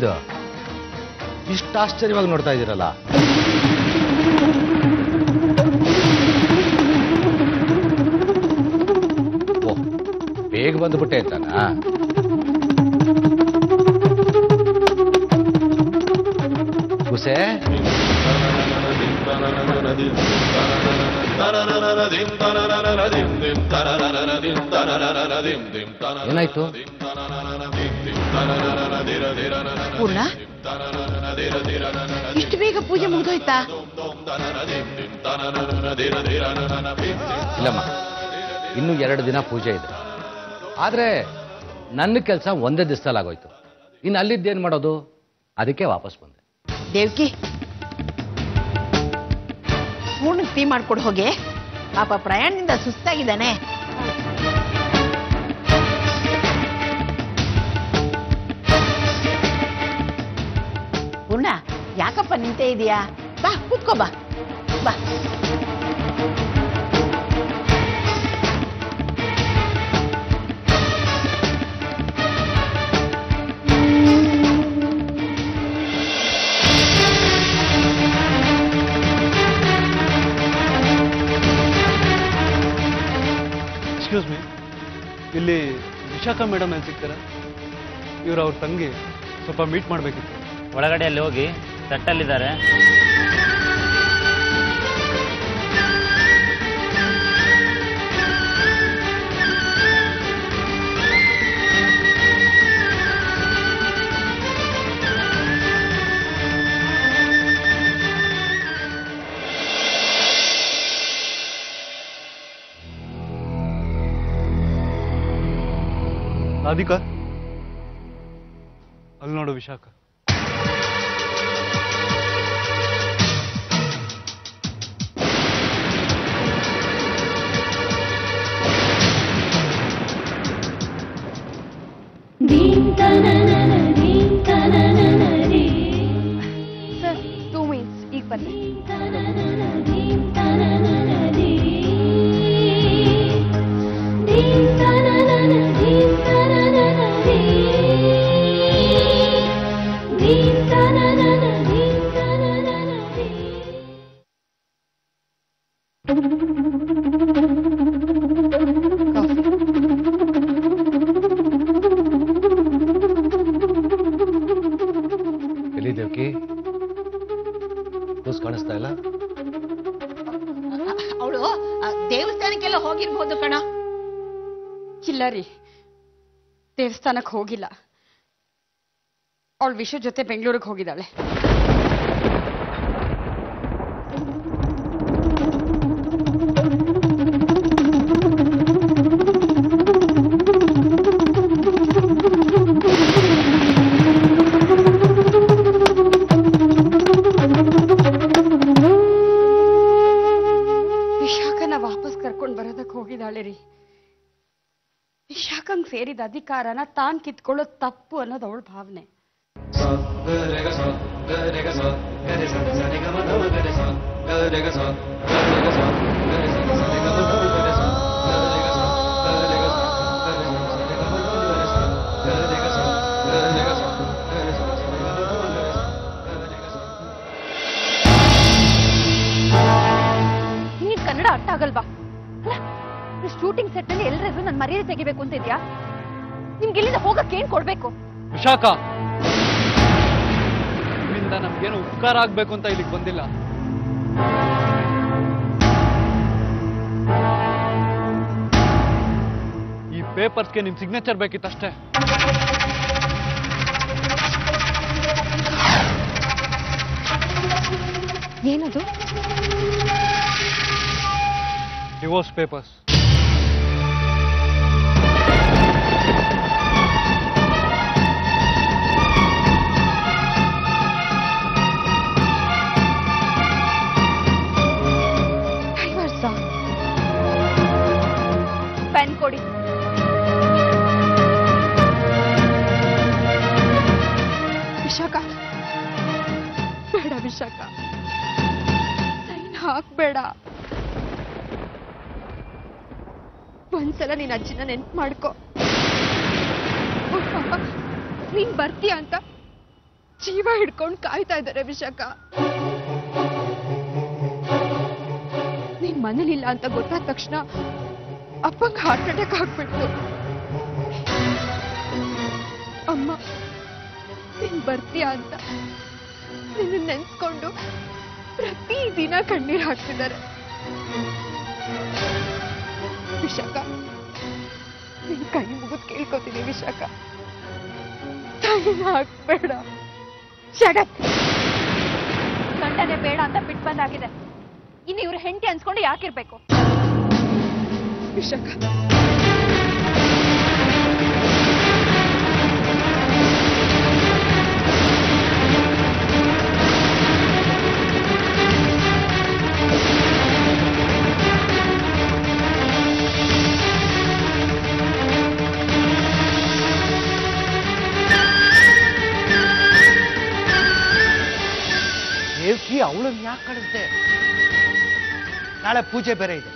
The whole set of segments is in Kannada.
ಏನಿದು ಇಷ್ಟು ಆಶ್ಚರ್ಯವಾಗಿ ನೋಡ್ತಾ ಇದ್ದೀರಲ್ಲ? ಓ, ಬೇಗ ಬಂದ್ಬಿಟ್ಟೆ ಅಂತಾನಾ? ಹುಸೆ ಏನಾಯ್ತು? ಪೂರ್ಣ, ಇಷ್ಟು ಬೇಗ ಪೂಜೆ ಮುಗಿದೋಯ್ತಾ? ಇಲ್ಲಮ್ಮ, ಇನ್ನು 2 ದಿನ ಪೂಜೆ ಇದೆ. ಆದ್ರೆ ನನ್ನ ಕೆಲಸ ಒಂದೇ ದಿವಸದಲ್ಲಿ ಆಗೋಯ್ತು. ಇನ್ನು ಅಲ್ಲಿದ್ದೇನ್ ಮಾಡೋದು? ಅದಕ್ಕೆ ವಾಪಸ್ ಬಂದೆ. ದೇವ್ಕಿ, ಪೂರ್ಣಕ್ಕೆ ಟೀ ಮಾಡ್ಕೊಡು ಹೋಗಿ. ಪಾಪ ಪ್ರಯಾಣದಿಂದ ಸುಸ್ತಾಗಿದ್ದಾನೆ. ಪೂರ್ಣ, ಯಾಕಪ್ಪ ನಿಂತೇ ಇದೀಯಾ? ಬಾ ಕೂತ್ಕೋ, ಬಾ ಬಾ. ಎಕ್ಸ್ಕ್ಯೂಸ್ ಮೀ, ಇಲ್ಲಿ ವಿಶಾಖ ಮೇಡಮ್ ಏನು ಸಿಗ್ತಾರ? ಇವರು ಅವ್ರ ತಂಗಿ, ಸ್ವಲ್ಪ ಮೀಟ್ ಮಾಡಬೇಕಿತ್ತು. ಒಳಗಡೆಯಲ್ಲಿ ಹೋಗಿ ಸೆಟ್ಟಲ್ಲಿದ್ದಾರೆ. ರಾಧಿಕಾ, ಅಲ್ಲಿ ನೋಡು ವಿಶಾಖ. ಸರ್ 2 ಮಿನಿಟ್ಸ್, ಈಗ ಬನ್ನಿ. ಎಲ್ಲಿ ದೇವ್ಕಿ? ಕೂಸ್ ಕಾಣಿಸ್ತಾ ಇಲ್ಲ? ಅವಳು ದೇವಸ್ಥಾನಕ್ಕೆಲ್ಲ ಹೋಗಿರ್ಬೋದು ಕಣ. ಇಲ್ಲ ರೀ, ದೇವಸ್ಥಾನಕ್ಕೆ ಹೋಗಿಲ್ಲ. ಅವಳು ವಿಶ್ವ ಜೊತೆ ಬೆಂಗಳೂರಿಗೆ ಹೋಗಿದ್ದಾಳೆ. ವಿಶಾಖನ ವಾಪಸ್ ಕರ್ಕೊಂಡು ಬರೋದಕ್ಕೆ ಹೋಗಿದ್ದಾಳೆ ರೀ. ವಿಶಾಖಂಗ್ ಸೇರಿದ ಅಧಿಕಾರನ ತಾನ್ ಕಿತ್ಕೊಳ್ಳೋದು ತಪ್ಪು ಅನ್ನೋದು ಅವಳ ಭಾವನೆ. ನೀನ್ ಕನ್ನಡ ಅರ್ಥ ಆಗಲ್ವಾ? ಶೂಟಿಂಗ್ ಸೆಟ್ ನಲ್ಲಿ ಎಲ್ಲರೂ ನನ್ನ ಮರ್ಯಾದೆ ತೆಗಿಬೇಕು ಅಂತ ಇದ್ಯಾ? ನಿಮ್ಗೆ ಇಲ್ಲಿಂದ ಹೋಗಕ್ಕೆ ಏನ್ ಕೊಡ್ಬೇಕು? ವಿಶಾಖ, ನಿಮ್ಮಿಂದ ನಮ್ಗೇನು ಉಪಕಾರ ಆಗ್ಬೇಕು ಅಂತ ಇಲ್ಲಿಗೆ ಬಂದಿಲ್ಲ. ಈ ಪೇಪರ್ಸ್ಗೆ ನಿಮ್ ಸಿಗ್ನೇಚರ್ ಬೇಕಿತ್ತಷ್ಟೇ. ಏನದು? Divorce papers. ಪೆನ್ ಕೊಡಿ. ವಿಶಾಖ, ಬೇಡ ವಿಶಾಖ, ಸೈನ್ ಹಾಕ್ಬೇಡ. ಒಂದ್ಸಲ ನೀನ್ ಅಜ್ಜಿನ ನೆನ್ಪು ಮಾಡ್ಕೊ. ನೀನ್ ಬರ್ತೀಯ ಅಂತ ಜೀವ ಹಿಡ್ಕೊಂಡು ಕಾಯ್ತಾ ಇದ್ದಾರೆ ವಿಶಾಖ. ನೀನ್ ಮನೇಲಿಲ್ಲ ಅಂತ ಗೊತ್ತಾದ ತಕ್ಷಣ ಅಪ್ಪಂಗೆ ಹಾರ್ಟ್ ಅಟ್ಯಾಕ್ ಆಗ್ಬಿಡ್ತು. ಅಮ್ಮ ನೀನ್ ಬರ್ತೀಯ ಅಂತ ನಿನ್ನ ನೆನ್ಸ್ಕೊಂಡು ಪ್ರತಿ ದಿನ ಕಣ್ಣೀರ್ ಹಾಕ್ತಿದ್ದಾರೆ. ವಿಶಾಖ ನಿನ್ ಕೈ ಮುಗಿದು ಕೇಳ್ಕೊತೀನಿ ವಿಶಾಖ, ತಾಯಿನ ಹಾಕ್ಬೇಡ. ಗಂಡನೇ ಬೇಡ ಅಂತ ಬಿಟ್ಟು ಬಂದಾಗಿದೆ. ಇನ್ನು ಇವ್ರ ಹೆಂಡತಿ ಅನ್ಸ್ಕೊಂಡು ಯಾಕಿರ್ಬೇಕು? ವಿಶಾಖ ದೇವ್ಕಿ ಅವಳನ್ನ ಯಾಕೆ ಕಳಿಸ್ದೆ? ನಾಳೆ ಪೂಜೆ ಬೇರೆ ಇದೆ.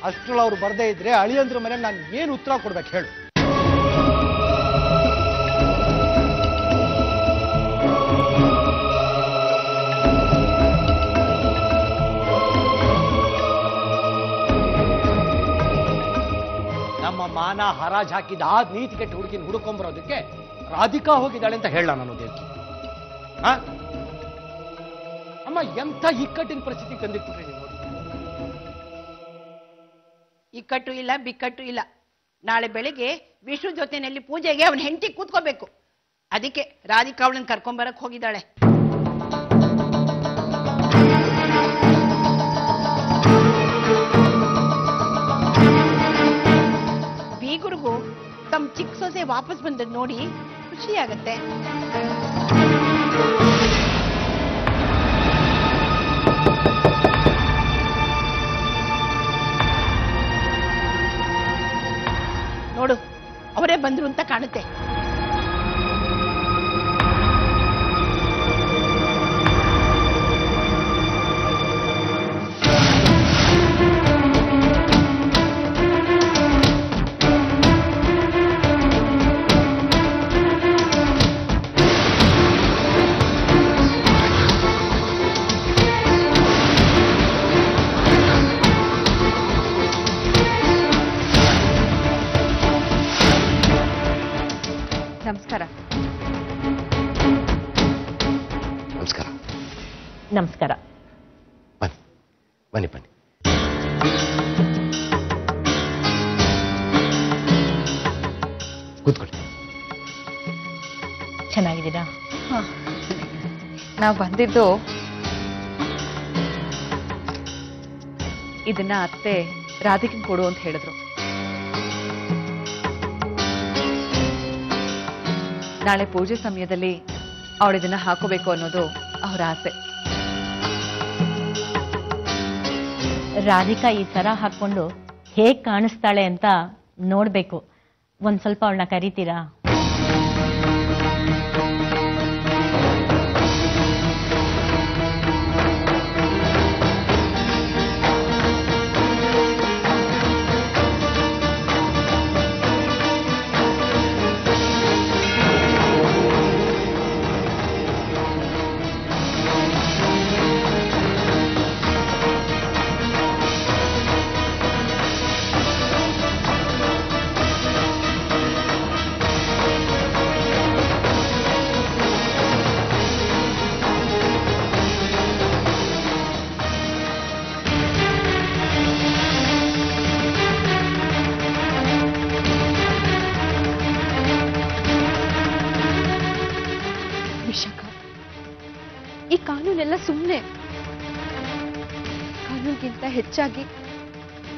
ಅಷ್ಟ್ರಲ್ಲಿ ಅವ್ರು ಬರ್ದೇ ಇದ್ರೆ ಅಳಿಯಂದ್ರ ಮನೆ ನಾನು ಏನು ಉತ್ತರ ಕೊಡ್ಬೇಕು ಹೇಳು? ನಮ್ಮ ಮಾನ ಹರಾಜ್ ಹಾಕಿದ ಆ ನೀತಿ ಕೆಟ್ಟ ಹುಡುಗಿನ ಹುಡುಕೊಂಬರೋದಕ್ಕೆ ರಾಧಿಕಾ ಹೋಗಿದ್ದಾಳೆ ಅಂತ ಹೇಳ ನಾನು ದೇವ್ಕಿ. ಅಮ್ಮ ಎಂಥ ಇಕ್ಕಟ್ಟಿನ ಪರಿಸ್ಥಿತಿ ತಂದಿಟ್ಬಿಟ್ರಿ ನೀವು. ಇಕ್ಕಟ್ಟು ಇಲ್ಲ, ಬಿಕ್ಕಟ್ಟು ಇಲ್ಲ. ನಾಳೆ ಬೆಳಿಗ್ಗೆ ವಿಷ್ಣು ಜೊತೆನಲ್ಲಿ ಪೂಜೆಗೆ ಅವನ ಹೆಂಡತಿ ಕೂತ್ಕೋಬೇಕು. ಅದಕ್ಕೆ ರಾಧಿಕಾ ಅವಳನ್ನ ಕರ್ಕೊಂಬರಕ್ ಹೋಗಿದ್ದಾಳೆ. ಬೀಗುರ್ಗೂ ತಮ್ಮ ಚಿಕ್ಕ ಸೊಸೆ ವಾಪಸ್ ಬಂದದ್ ನೋಡಿ ಖುಷಿ ಆಗತ್ತೆ. ನೋಡು, ಅವರೇ ಬಂದ್ರು ಅಂತ ಕಾಣುತ್ತೆ. ನಮಸ್ಕಾರ. ನಮಸ್ಕಾರ. ನಮಸ್ಕಾರ. ಬನ್ನಿ ಬನ್ನಿ ಬನ್ನಿ. ಕೂತ್ಕೊಳ್ಳಿ. ಚೆನ್ನಾಗಿದ್ದೀರಾ? ನಾವು ಬಂದಿದ್ದು ಇದನ್ನ ಅತ್ತೆ ರಾಧಿಕನ್ ಕೊಡು ಅಂತ ಹೇಳಿದ್ರು. ನಾಳೆ ಪೂಜೆ ಸಮಯದಲ್ಲಿ ಅವಳಿದನ್ನ ಹಾಕೋಬೇಕು ಅನ್ನೋದು ಅವರ ಆಸೆ. ರಾಧಿಕಾ ಈ ಸರ ಹಾಕೊಂಡು ಹೇಗ್ ಕಾಣಿಸ್ತಾಳೆ ಅಂತ ನೋಡ್ಬೇಕು. ಒಂದ್ ಸ್ವಲ್ಪ ಅವಳನ್ನ ಕರೀತೀರಾ? ಈ ಕಾನೂನೆಲ್ಲ ಸುಮ್ಮನೆ. ಕಾನೂನಿಗಿಂತ ಹೆಚ್ಚಾಗಿ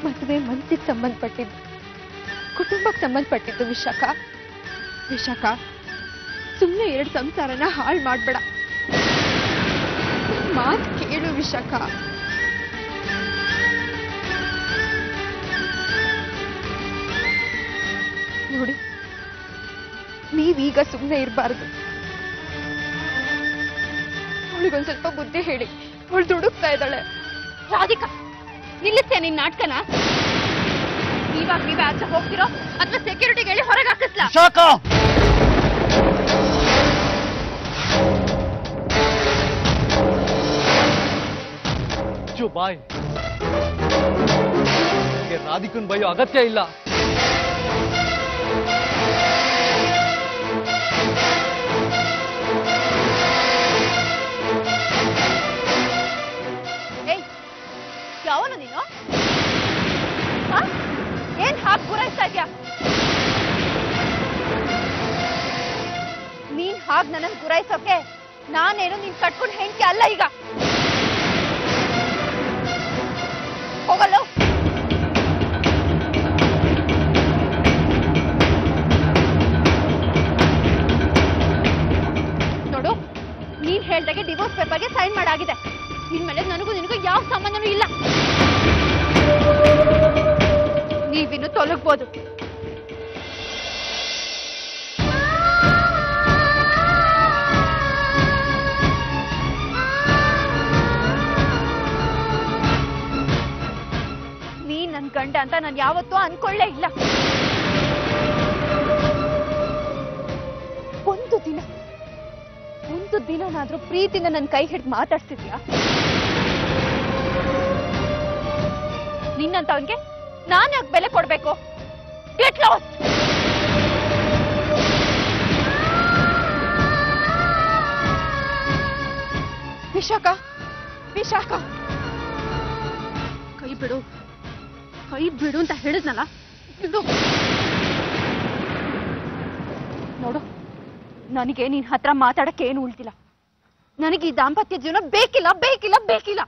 ಮದುವೆ ಮನಸ್ಸಿಗೆ ಸಂಬಂಧಪಟ್ಟಿದ್ದು, ಕುಟುಂಬಕ್ಕೆ ಸಂಬಂಧಪಟ್ಟಿದ್ದು. ವಿಶಾಖ ಸುಮ್ಮನೆ 2 ಸಂಸಾರನ ಹಾಳು ಮಾಡ್ಬೇಡ. ಮಾತು ಕೇಳು ವಿಶಾಖ. ನೋಡಿ, ನೀವೀಗ ಸುಮ್ಮನೆ ಇರಬಾರ್ದು. ಅವಳಿಗೊಂದು ಸ್ವಲ್ಪ ಬುದ್ಧಿ ಹೇಳಿ. ಅವಳು ದುಡುಕ್ತಾ ಇದ್ದಾಳೆ. ರಾಧಿಕಾ, ನಿಲ್ಲಿಸ್ತೇ ನಿನ್ ನಾಟಕನ? ಇವಾಗ ನೀವೇ ಆಚೆ ಹೋಗ್ತಿರೋ ಅಥವಾ ಸೆಕ್ಯೂರಿಟಿಗೆ ಹೇಳಿ ಹೊರಗೆ ಹಾಕಿಸ್ಲಾ? ವಿಶು ಬಾಯ್. ರಾಧಿಕನ್ ಬೈಯೋ ಅಗತ್ಯ ಇಲ್ಲ. ಯಾವನು ನೀನು? ಏನ್ ಹಾಕಿ ಗುರಾಯಿಸ್ತಾ ಇದ್ಯಾ? ನೀನ್ ಹಾಗೆ ನನ್ನನ್ನು ಗುರಾಯಿಸೋಕೆ ನಾನೇನು ನೀನ್ ಕಟ್ಕೊಂಡು ಹೆಂಡತಿ ಅಲ್ಲ. ಈಗ ಹೋಗಲ್ಲ. ನೋಡು, ನೀನ್ ಹೇಳ್ದಾಗೆ ಡಿವೋರ್ಸ್ ಪೇಪರ್ಗೆ ಸೈನ್ ಮಾಡಾಗಿದೆ. ಇನ್ಮೇಲೆ ನನಗೂ ನಿನಗೂ ಯಾವ ಸಂಬಂಧನೂ ಇಲ್ಲ. ನೀವಿನ್ನು ತೊಲಗ್ಬೋದು. ನೀನ್ ನನ್ ಗಂಡ ಅಂತ ನಾನು ಯಾವತ್ತೂ ಅನ್ಕೊಳ್ಳೇ ಇಲ್ಲ. ಒಂದು ದಿನನಾದ್ರೂ ಪ್ರೀತಿನ ನನ್ನ ಕೈ ಹಿಡಿದು ಮಾತಾಡ್ತಿದ್ಯಾ? ನಿನ್ನಂತವನ್ಗೆ ನಾನು ಯಾಕೆ ಬೆಲೆ ಕೊಡ್ಬೇಕು? Get lost. ವಿಶಾಖ, ವಿಶಾಖ, ಕೈ ಬಿಡು, ಕೈ ಬಿಡು ಅಂತ ಹೇಳಿದ್ನಲ್ಲ. ಬಿಡು. ನೋಡು, ನನಗೆ ನಿನ್ ಹತ್ರ ಮಾತಾಡಕ್ಕೆ ಏನು ಉಳ್ತಿಲ್ಲ. ನನಗೆ ಈ ದಾಂಪತ್ಯ ಜೀವನ ಬೇಕಿಲ್ಲ, ಬೇಕಿಲ್ಲ, ಬೇಕಿಲ್ಲ.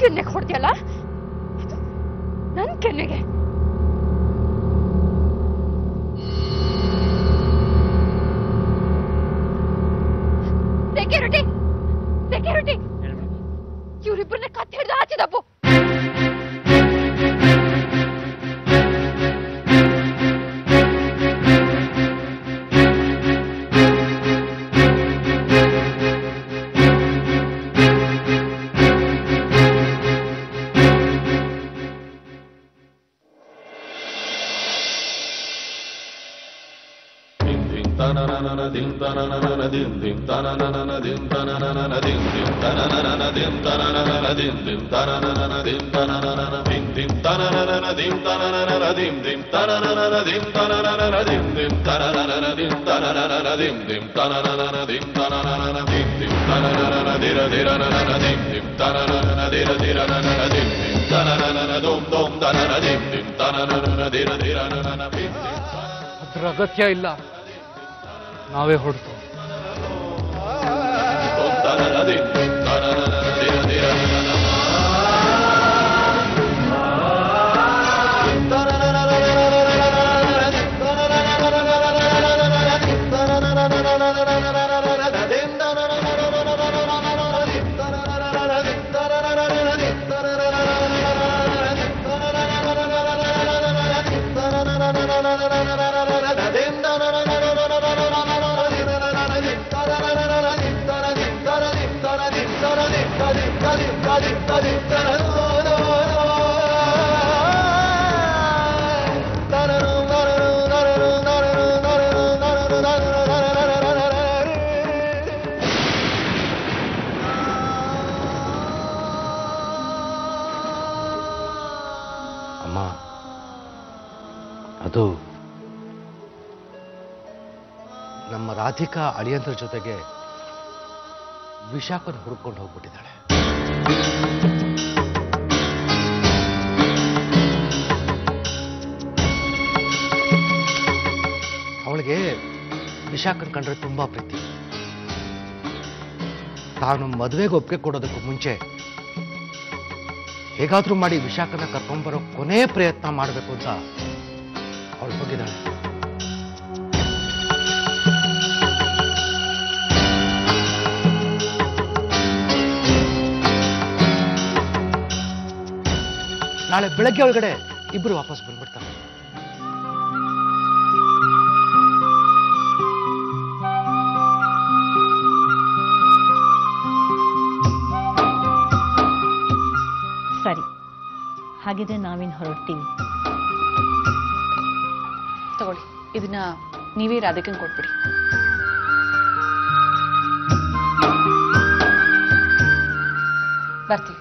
ಕೆನ್ನೆಗೆ ಹೊಡ್ತಿಯಲ್ಲ, ನನ್ ಕೆನ್ನೆಗೆ. ಸೆಕ್ಯೂರಿಟಿ, ಸೆಕ್ಯೂರಿಟಿ, ಇವರಿಬ್ಬರನ್ನ ಕತ್ತಿ ಹಿಡಿದು ಹಾಚಿದಪ್ಪು. ಅದ್ರ ಅಗತ್ಯ ಇಲ್ಲ, ನಾವೇ ಹೊಡ್ತು. ಅಮ್ಮ, ಅದು ನಮ್ಮ ರಾಧಿಕಾ ಅಳಿಯಂದ್ರ ಜೊತೆಗೆ ವಿಶಾಖನ ಹುಡುಕೊಂಡು ಹೋಗ್ಬಿಟ್ಟಿದ್ದಾಳೆ. ಅವಳಿಗೆ ವಿಶಾಖನ ಕಂಡ್ರೆ ತುಂಬಾ ಪ್ರೀತಿ. ತಾನು ಮದುವೆಗೆ ಒಪ್ಪಿಗೆ ಕೊಡೋದಕ್ಕೂ ಮುಂಚೆ ಹೇಗಾದ್ರೂ ಮಾಡಿ ವಿಶಾಖನ ಕರ್ಕೊಂಡ್ಬರೋ ಕೊನೆ ಪ್ರಯತ್ನ ಮಾಡಬೇಕು ಅಂತ ಅವಳು ಹೋಗಿದ್ದಾಳೆ. ನಾಳೆ ಬೆಳಗ್ಗೆ ಒಳಗಡೆ ಇಬ್ರು ವಾಪಸ್ ಬಂದ್ಬಿಡ್ತಾರೆ. ಸರಿ, ಹಾಗಿದ್ರೆ ನಾವಿನ್ ಹೊರಡ್ತೀವಿ. ತಗೊಳ್ಳಿ, ಇದನ್ನ ನೀವೇ ರಾಧಿಕಂಗೆ ಕೊಟ್ಬಿಡಿ. ಬರ್ತೀವಿ.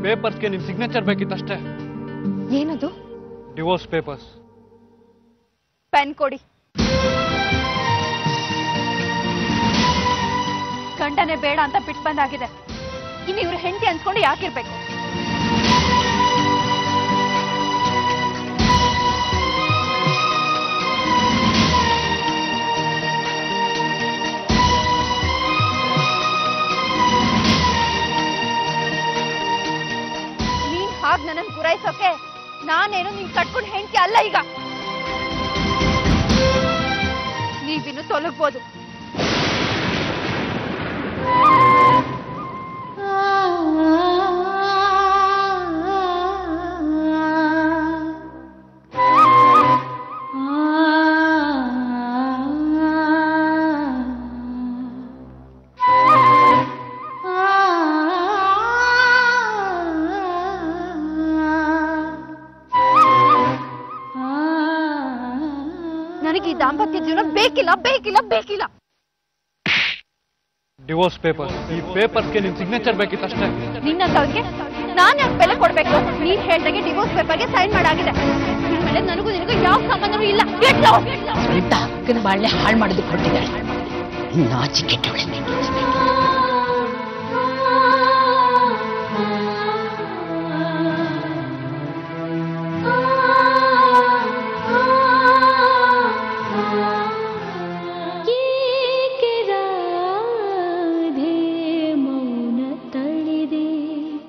ಪೇಪರ್ಸ್ಗೆ ನಿಮ್ ಸಿಗ್ನೇಚರ್ ಬೇಕಿತ್ತಷ್ಟೇ. ಏನದು? Divorce papers. ಪೆನ್ ಕೊಡಿ. ಗಂಡನೇ ಬೇಡ ಅಂತ ಬಿಟ್ಟು ಬಂದಾಗಿದೆ. ಇನ್ನು ಇವ್ರ ಹೆಂಡತಿ ಅನ್ಸ್ಕೊಂಡು ಯಾಕಿರ್ಬೇಕು? ಹಾಗೆ ನನ್ನನ್ನು ಪೂರೈಸೋಕೆ ನಾನೇನು ನಿನ್ ಕಟ್ಕೊಂಡು ಹೆಂಡತಿ ಅಲ್ಲ. ಈಗ ನೀವಿನ್ನು ತೊಲಗ್ಬೋದು. ನನಗೆ ಈ ದಾಂಪತ್ಯ ಜೀವನ ಬೇಕಿಲ್ಲ ಬೇಕಿಲ್ಲ ಬೇಕಿಲ್ಲ. Divorce papers. ಈ ಪೇಪರ್ಸ್ಗೆ ನಿಮ್ ಸಿಗ್ನೇಚರ್ ಬೇಕಿತ್ತಷ್ಟೇ. ನಿನ್ನಂತವ್ರಿಗೆ ನಾನು ಯಾಕೆ ಬೆಲೆ ಕೊಡ್ಬೇಕು? ನೀನ್ ಹೇಳ್ದಾಗೆ ಡಿವೋರ್ಸ್ ಪೇಪರ್ಗೆ ಸೈನ್ ಮಾಡಾಗಿದೆ. ಇನ್ಮೇಲೆ ನನಗೂ ನಿನಗೂ ಯಾವ ಸಂಬಂಧವೂ ಇಲ್ಲ. ಸ್ವಲ್ಪ ಅಕ್ಕನ ಬಾಳ್ನೆ ಹಾಳು ಮಾಡೋದಕ್ಕೆ ಹೊರಟಿದ್ದಾಳೆ. ನಾಚಿಕೆಟ್ಟವಳೆ.